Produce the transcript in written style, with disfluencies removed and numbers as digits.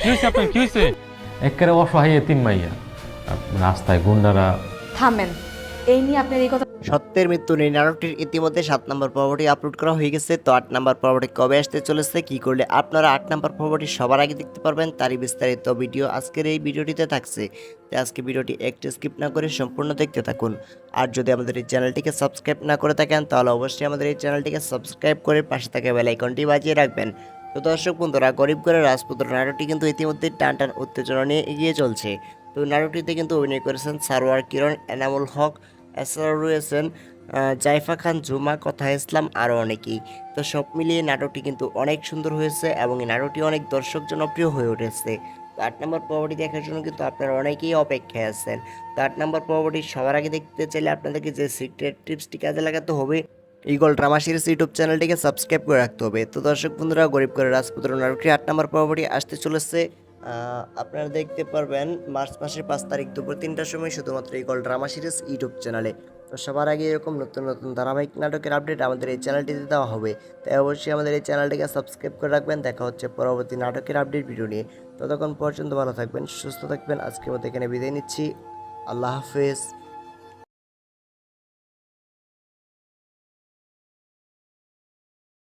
হয়েছে আপনার, কি হয়েছে? একেবারে অসহায় এতিম মাইয়া, রাস্তায় গুন্ডারা। থামেন, এই নিয়ে আপনার এই কথা। সত্যের মৃত্যু নেই নাটকটির ইতিমধ্যে 7 নম্বর পর্বটি আপলোড করা হয়ে গেছে। তো 8 নম্বর পর্বটি কবে আসতে চলেছে, কি করলে আপনারা 8 নম্বর পর্বটি সবার আগে দেখতে পারবেন, তারই বিস্তারিত ভিডিও আজকের এই ভিডিওটিতে থাকছে। তাই আজকে ভিডিওটি একটু স্কিপ না করে সম্পূর্ণ দেখতে থাকুন। আর যদি আমাদের এই চ্যানেলটিকে সাবস্ক্রাইব না করে থাকেন তাহলে অবশ্যই আমাদের এই চ্যানেলটিকে সাবস্ক্রাইব করে পাশে থাকা বেল আইকনটি বাজিয়ে রাখবেন। তো দর্শক বন্ধুরা, গরিব ঘরের রাজপুত্র নাটকটি কিন্তু ইতিমধ্যে টান টান উত্তেজনা নিয়ে এগিয়ে চলছে। তো নাটকটিতে কিন্তু অভিনয় করেছেন সারোয়ার কিরণ, এনামুল হক, এছাড়াও রয়েছেন জাইফা খান, জুমা, কথা ইসলাম, আরও অনেকেই। তো সব মিলিয়ে নাটকটি কিন্তু অনেক সুন্দর হয়েছে এবং এই নাটকটি অনেক দর্শক জনপ্রিয় হয়ে উঠেছে। তো 8 নম্বর পর্বটি দেখার জন্য কিন্তু আপনারা অনেকেই অপেক্ষায় আছেন। তো 8 নম্বর পর্বটি সবার আগে দেখতে চাইলে আপনাদেরকে যে সিক্রেট টিপসটি কাজে লাগাতে হবে, ইগল ড্রামা সিরিজ ইউটিউব চ্যানেলটিকে সাবস্ক্রাইব করে রাখতে হবে। তো দর্শক বন্ধুরা, গরিব করে রাজপুত্র নাটকটি 8 নম্বর পর্বটি আসতে চলেছে। আপনারা দেখতে পারবেন মার্চ মাসের 5 তারিখ দুপুর 3টার সময় শুধুমাত্র ইগল ড্রামা সিরিজ ইউটিউব চ্যানেলে। তো সবার আগে এরকম নতুন নতুন ধারাবাহিক নাটকের আপডেট আমাদের এই চ্যানেলটিতে দেওয়া হবে। তাই অবশ্যই আমাদের এই চ্যানেলটিকে সাবস্ক্রাইব করে রাখবেন। দেখা হচ্ছে পরবর্তী নাটকের আপডেট ভিডিও নিয়ে। ততক্ষণ পর্যন্ত ভালো থাকবেন, সুস্থ থাকবেন। আজকের মতো এখানে বিদায় নিচ্ছি। আল্লাহ হাফেজ।